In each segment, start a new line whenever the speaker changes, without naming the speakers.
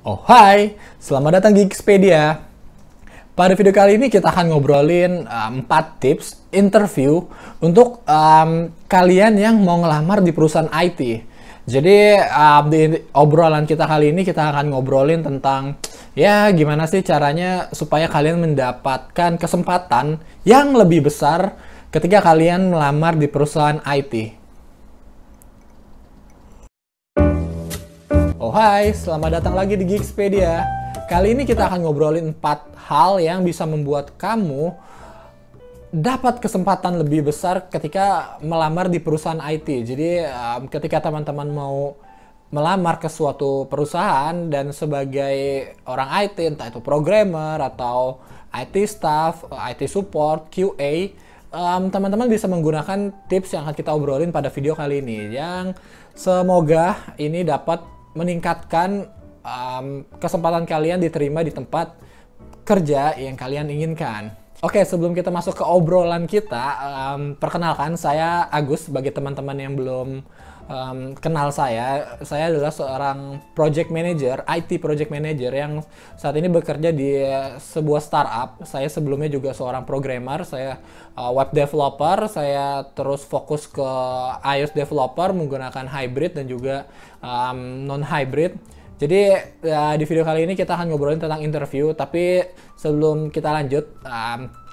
Oh hai, selamat datang di Geekspedia. Pada video kali ini kita akan ngobrolin 4 tips interview untuk kalian yang mau ngelamar di perusahaan IT. Jadi di obrolan kita kali ini kita akan ngobrolin tentang ya gimana sih caranya supaya kalian mendapatkan kesempatan yang lebih besar ketika kalian melamar di perusahaan IT. Oh hai, selamat datang lagi di Geekspedia. Kali ini kita akan ngobrolin 4 hal yang bisa membuat kamu dapat kesempatan lebih besar ketika melamar di perusahaan IT. Jadi ketika teman-teman mau melamar ke suatu perusahaan dan sebagai orang IT, entah itu programmer atau IT staff, IT support, QA, teman-teman bisa menggunakan tips yang akan kita obrolin pada video kali ini, yang semoga ini dapat meningkatkan kesempatan kalian diterima di tempat kerja yang kalian inginkan. Oke, sebelum kita masuk ke obrolan kita, perkenalkan saya Agus. Bagi teman-teman yang belum kenal saya adalah seorang project manager, IT project manager yang saat ini bekerja di sebuah startup. Saya sebelumnya juga seorang programmer, saya web developer, saya terus fokus ke iOS developer menggunakan hybrid dan juga non-hybrid. Jadi di video kali ini kita akan ngobrolin tentang interview, tapi sebelum kita lanjut,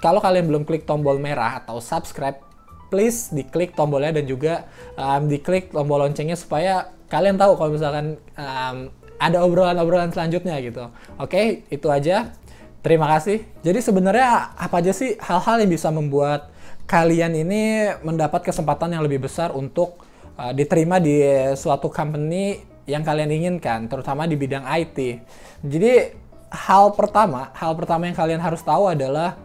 kalau kalian belum klik tombol merah atau subscribe, please diklik tombolnya dan juga diklik tombol loncengnya supaya kalian tahu kalau misalkan ada obrolan-obrolan selanjutnya gitu. Oke, itu aja. Terima kasih. Jadi sebenarnya apa aja sih hal-hal yang bisa membuat kalian ini mendapat kesempatan yang lebih besar untuk diterima di suatu company yang kalian inginkan, terutama di bidang IT. Jadi hal pertama yang kalian harus tahu adalah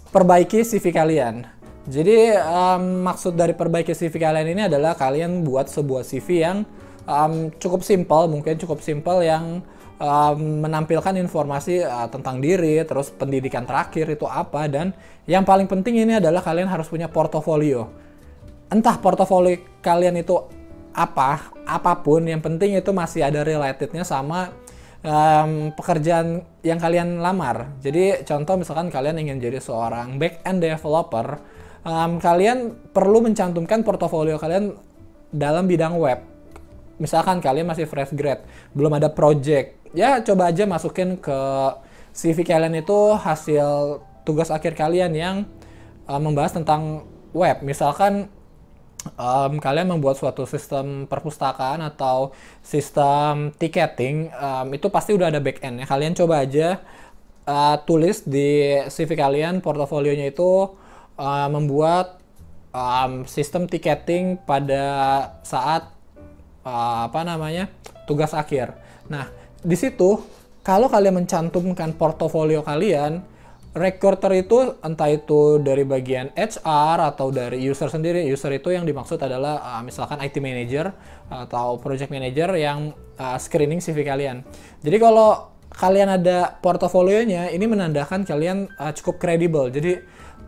perbaiki CV kalian. Jadi maksud dari perbaiki CV kalian ini adalah kalian buat sebuah CV yang cukup simpel yang menampilkan informasi tentang diri, terus pendidikan terakhir itu apa, dan yang paling penting ini adalah kalian harus punya portofolio. Entah portofolio kalian itu apapun, yang penting itu masih ada relatednya sama pekerjaan yang kalian lamar. Jadi contoh misalkan kalian ingin jadi seorang back-end developer, kalian perlu mencantumkan portofolio kalian dalam bidang web. Misalkan kalian masih fresh grad, belum ada project, ya coba aja masukin ke CV kalian itu hasil tugas akhir kalian yang membahas tentang web. Misalkan kalian membuat suatu sistem perpustakaan atau sistem ticketing, itu pasti udah ada back-end ya. Kalian coba aja tulis di CV kalian, portofolionya itu membuat sistem ticketing pada saat tugas akhir. Nah, di situ kalau kalian mencantumkan portofolio kalian, recruiter itu entah itu dari bagian HR atau dari user sendiri. User itu yang dimaksud adalah misalkan IT manager atau project manager yang screening CV kalian. Jadi kalau kalian ada portofolionya, ini menandakan kalian cukup kredibel. Jadi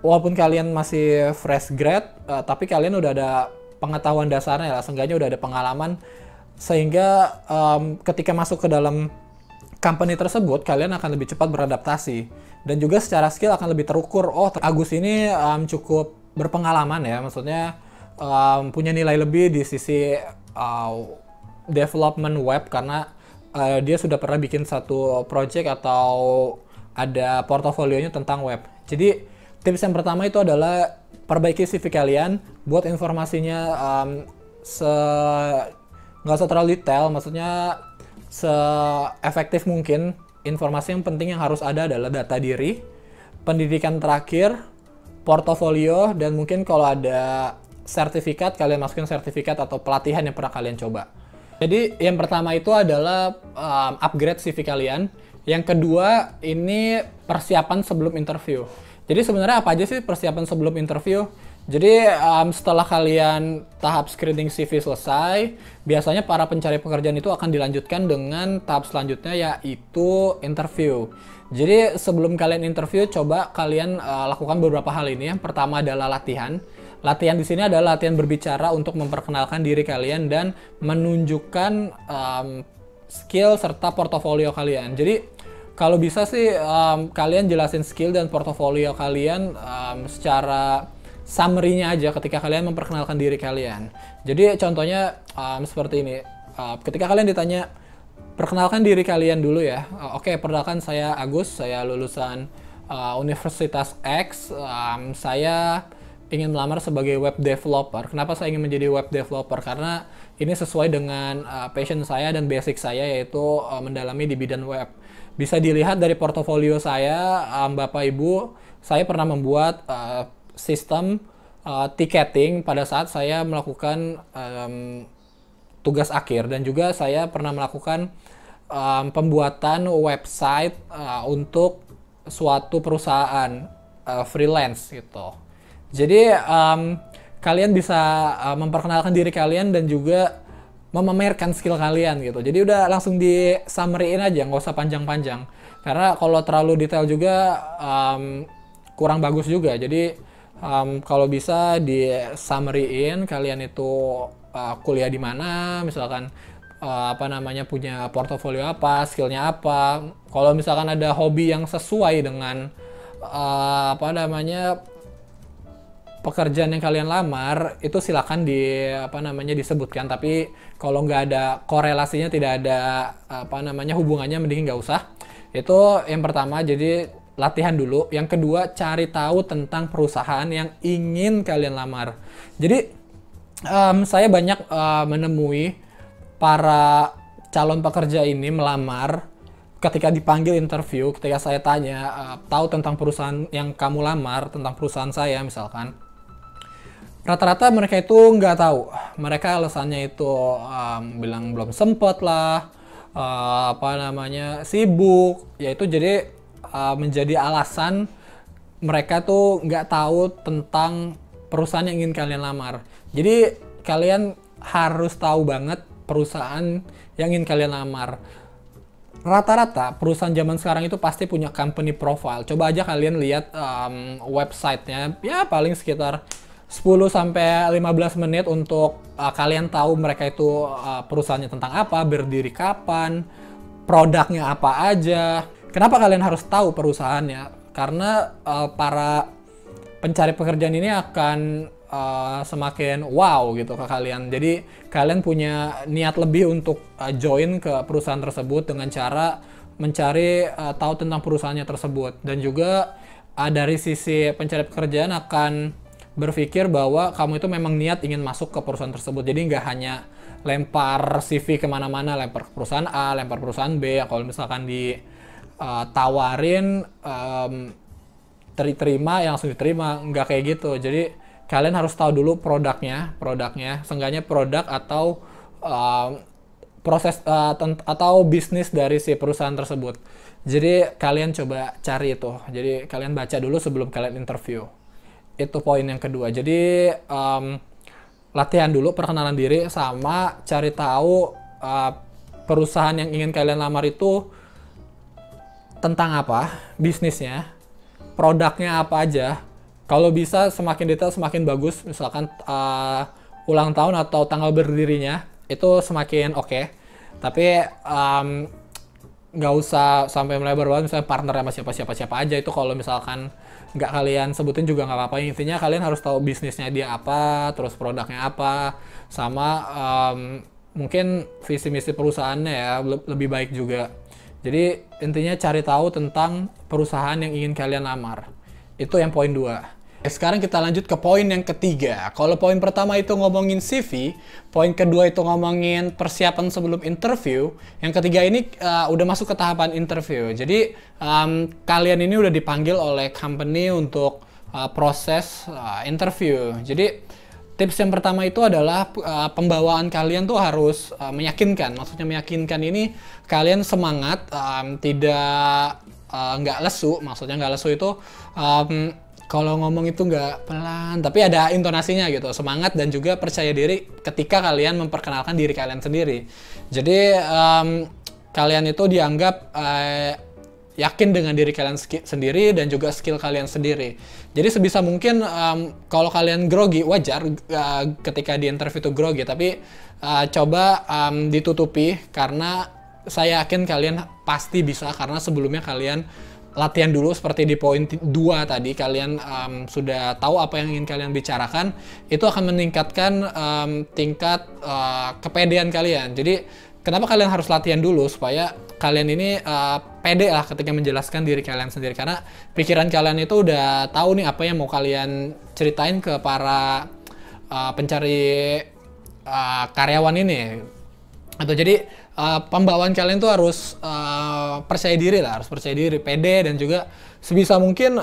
walaupun kalian masih fresh grad, tapi kalian udah ada pengetahuan dasarnya lah, seenggaknya udah ada pengalaman, sehingga ketika masuk ke dalam company tersebut kalian akan lebih cepat beradaptasi dan juga secara skill akan lebih terukur. Oh, Agus ini cukup berpengalaman ya, maksudnya punya nilai lebih di sisi development web karena dia sudah pernah bikin satu project atau ada portofolionya tentang web. Jadi tips yang pertama itu adalah perbaiki CV kalian, buat informasinya nggak usah terlalu detail, maksudnya se-efektif mungkin. Informasi yang penting yang harus ada adalah data diri, pendidikan terakhir, portofolio, dan mungkin kalau ada sertifikat, kalian masukin sertifikat atau pelatihan yang pernah kalian coba. Jadi yang pertama itu adalah upgrade CV kalian. Yang kedua ini persiapan sebelum interview. Jadi sebenarnya apa aja sih persiapan sebelum interview? Jadi setelah kalian tahap screening CV selesai, biasanya para pencari pekerjaan itu akan dilanjutkan dengan tahap selanjutnya, yaitu interview. Jadi sebelum kalian interview, coba kalian lakukan beberapa hal ini. Yang pertama adalah latihan. Latihan di sini adalah latihan berbicara untuk memperkenalkan diri kalian dan menunjukkan skill serta portofolio kalian. Jadi kalau bisa sih kalian jelasin skill dan portofolio kalian secara summary-nya aja ketika kalian memperkenalkan diri kalian. Jadi contohnya seperti ini. Ketika kalian ditanya, perkenalkan diri kalian dulu ya. Oke, perkenalkan saya Agus, saya lulusan Universitas X. Saya ingin melamar sebagai web developer. Kenapa saya ingin menjadi web developer? Karena ini sesuai dengan passion saya dan basic saya, yaitu mendalami di bidang web. Bisa dilihat dari portofolio saya, Bapak Ibu, saya pernah membuat sistem ticketing pada saat saya melakukan tugas akhir, dan juga saya pernah melakukan pembuatan website untuk suatu perusahaan freelance gitu. Jadi kalian bisa memperkenalkan diri kalian dan juga memamerkan skill kalian gitu. Jadi udah langsung di summary-in aja, nggak usah panjang-panjang. Karena kalau terlalu detail juga kurang bagus juga. Jadi kalau bisa di summary-in kalian itu kuliah di mana, misalkan punya portofolio apa, skillnya apa. Kalau misalkan ada hobi yang sesuai dengan pekerjaan yang kalian lamar, itu silakan disebutkan. Tapi kalau nggak ada korelasinya, tidak ada hubungannya, mending nggak usah. Itu yang pertama. Jadi latihan dulu. Yang kedua, cari tahu tentang perusahaan yang ingin kalian lamar. Jadi saya banyak menemui para calon pekerja ini melamar. Ketika dipanggil interview, ketika saya tanya tahu tentang perusahaan yang kamu lamar, tentang perusahaan saya misalkan, rata-rata mereka itu nggak tahu. Mereka alasannya itu bilang belum sempet lah, sibuk. Yaitu jadi menjadi alasan mereka tuh nggak tahu tentang perusahaan yang ingin kalian lamar. Jadi kalian harus tahu banget perusahaan yang ingin kalian lamar. Rata-rata perusahaan zaman sekarang itu pasti punya company profile. Coba aja kalian lihat websitenya, ya paling sekitar 10-15 menit untuk kalian tahu mereka itu perusahaannya tentang apa, berdiri kapan, produknya apa aja. Kenapa kalian harus tahu perusahaannya? Karena para pencari pekerjaan ini akan semakin wow gitu ke kalian. Jadi kalian punya niat lebih untuk join ke perusahaan tersebut dengan cara mencari tahu tentang perusahaannya tersebut. Dan juga dari sisi pencari pekerjaan akan berpikir bahwa kamu itu memang niat ingin masuk ke perusahaan tersebut. Jadi nggak hanya lempar CV kemana-mana, lempar ke perusahaan A, lempar perusahaan B. Kalau misalkan ditawarin terima ya langsung diterima, nggak kayak gitu. Jadi kalian harus tahu dulu produknya, seenggaknya produk atau proses atau bisnis dari si perusahaan tersebut. Jadi kalian coba cari itu. Jadi kalian baca dulu sebelum kalian interview. Itu poin yang kedua. Jadi latihan dulu perkenalan diri, sama cari tahu perusahaan yang ingin kalian lamar itu tentang apa, bisnisnya, produknya apa aja. Kalau bisa semakin detail semakin bagus. Misalkan ulang tahun atau tanggal berdirinya, itu semakin oke. Tapi nggak usah sampai melebar banget. Misalnya partner sama siapa aja, itu kalau misalkan nggak kalian sebutin juga nggak apa-apa. Intinya kalian harus tahu bisnisnya dia apa, terus produknya apa, sama mungkin visi misi perusahaannya ya lebih baik juga. Jadi intinya cari tahu tentang perusahaan yang ingin kalian lamar. Itu yang poin 2. Sekarang kita lanjut ke poin yang ketiga. Kalau poin pertama itu ngomongin CV, poin kedua itu ngomongin persiapan sebelum interview, yang ketiga ini udah masuk ke tahapan interview. Jadi kalian ini udah dipanggil oleh company untuk proses interview. Jadi tips yang pertama itu adalah pembawaan kalian tuh harus meyakinkan. Maksudnya meyakinkan ini kalian semangat, tidak nggak lesu. Maksudnya nggak lesu itu kalau ngomong itu nggak pelan, tapi ada intonasinya gitu, semangat dan juga percaya diri ketika kalian memperkenalkan diri kalian sendiri. Jadi kalian itu dianggap yakin dengan diri kalian sendiri dan juga skill kalian sendiri. Jadi sebisa mungkin kalau kalian grogi, wajar ketika di interview itu grogi, tapi coba ditutupi, karena saya yakin kalian pasti bisa karena sebelumnya kalian latihan dulu seperti di poin 2 tadi, kalian sudah tahu apa yang ingin kalian bicarakan, itu akan meningkatkan tingkat kepedean kalian. Jadi kenapa kalian harus latihan dulu supaya kalian ini pede lah ketika menjelaskan diri kalian sendiri, karena pikiran kalian itu udah tahu nih apa yang mau kalian ceritain ke para pencari karyawan ini. Atau jadi pembawaan kalian tuh harus percaya diri lah, harus percaya diri, pede, dan juga sebisa mungkin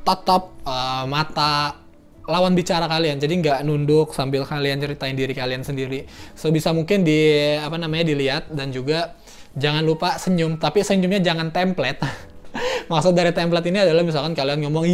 tatap mata lawan bicara kalian. Jadi nggak nunduk sambil kalian ceritain diri kalian sendiri. Sebisa mungkin dilihat, dan juga jangan lupa senyum, tapi senyumnya jangan template. Maksud dari template ini adalah misalkan kalian ngomong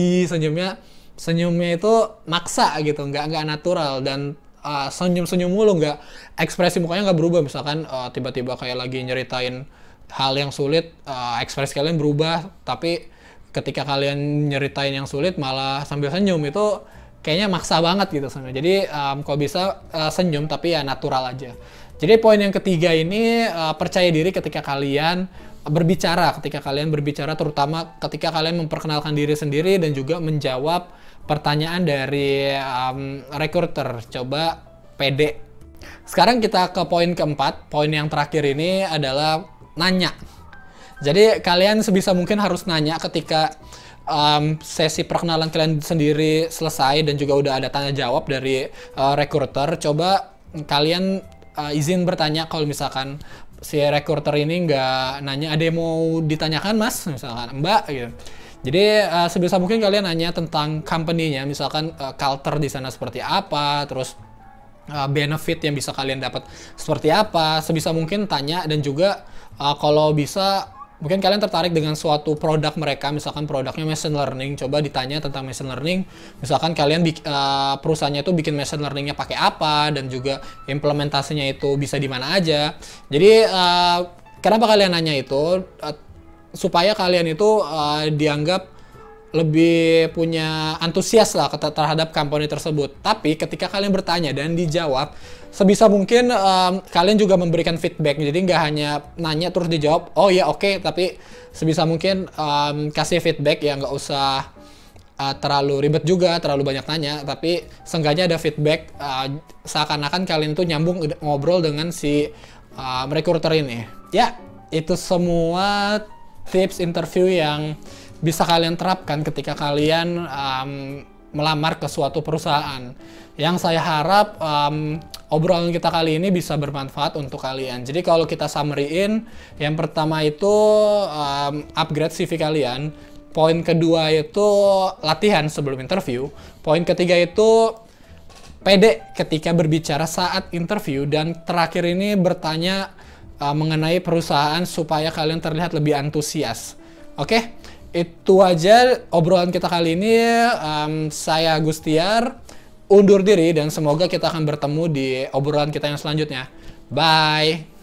senyumnya itu maksa gitu, nggak natural, dan senyum-senyum mulu, nggak, ekspresi mukanya nggak berubah. Misalkan tiba-tiba kayak lagi nyeritain hal yang sulit, ekspresi kalian berubah, tapi ketika kalian nyeritain yang sulit malah sambil senyum, itu kayaknya maksa banget gitu sebenarnya. Jadi kalau bisa senyum tapi ya natural aja. Jadi poin yang ketiga ini, percaya diri ketika kalian berbicara, terutama ketika kalian memperkenalkan diri sendiri dan juga menjawab pertanyaan dari recruiter. Coba pede. Sekarang kita ke poin keempat. Poin yang terakhir ini adalah nanya. Jadi kalian sebisa mungkin harus nanya ketika sesi perkenalan kalian sendiri selesai dan juga udah ada tanya jawab dari recruiter. Coba kalian izin bertanya kalau misalkan si recruiter ini nggak nanya, ada yang mau ditanyakan mas, misalkan mbak gitu. Jadi sebisa mungkin kalian nanya tentang company-nya, misalkan culture di sana seperti apa, terus benefit yang bisa kalian dapat seperti apa. Sebisa mungkin tanya, dan juga kalau bisa mungkin kalian tertarik dengan suatu produk mereka, misalkan produknya machine learning, coba ditanya tentang machine learning. Misalkan kalian perusahaannya itu bikin machine learning-nya pakai apa, dan juga implementasinya itu bisa di mana aja. Jadi kenapa kalian nanya itu? Supaya kalian itu dianggap lebih punya antusias lah terhadap company tersebut. Tapi ketika kalian bertanya dan dijawab, sebisa mungkin kalian juga memberikan feedback. Jadi nggak hanya nanya terus dijawab, oh ya oke, tapi sebisa mungkin kasih feedback, ya nggak usah terlalu ribet juga, terlalu banyak nanya, tapi seenggaknya ada feedback, seakan-akan kalian tuh nyambung ngobrol dengan si recruiter ini. Ya, itu semua tips interview yang bisa kalian terapkan ketika kalian melamar ke suatu perusahaan. Yang saya harap obrolan kita kali ini bisa bermanfaat untuk kalian. Jadi kalau kita summary-in, yang pertama itu upgrade CV kalian. Poin kedua itu latihan sebelum interview. Poin ketiga itu pede ketika berbicara saat interview. Dan terakhir ini bertanya mengenai perusahaan supaya kalian terlihat lebih antusias. Oke, itu aja obrolan kita kali ini. Saya Gustiar, undur diri, dan semoga kita akan bertemu di obrolan kita yang selanjutnya. Bye!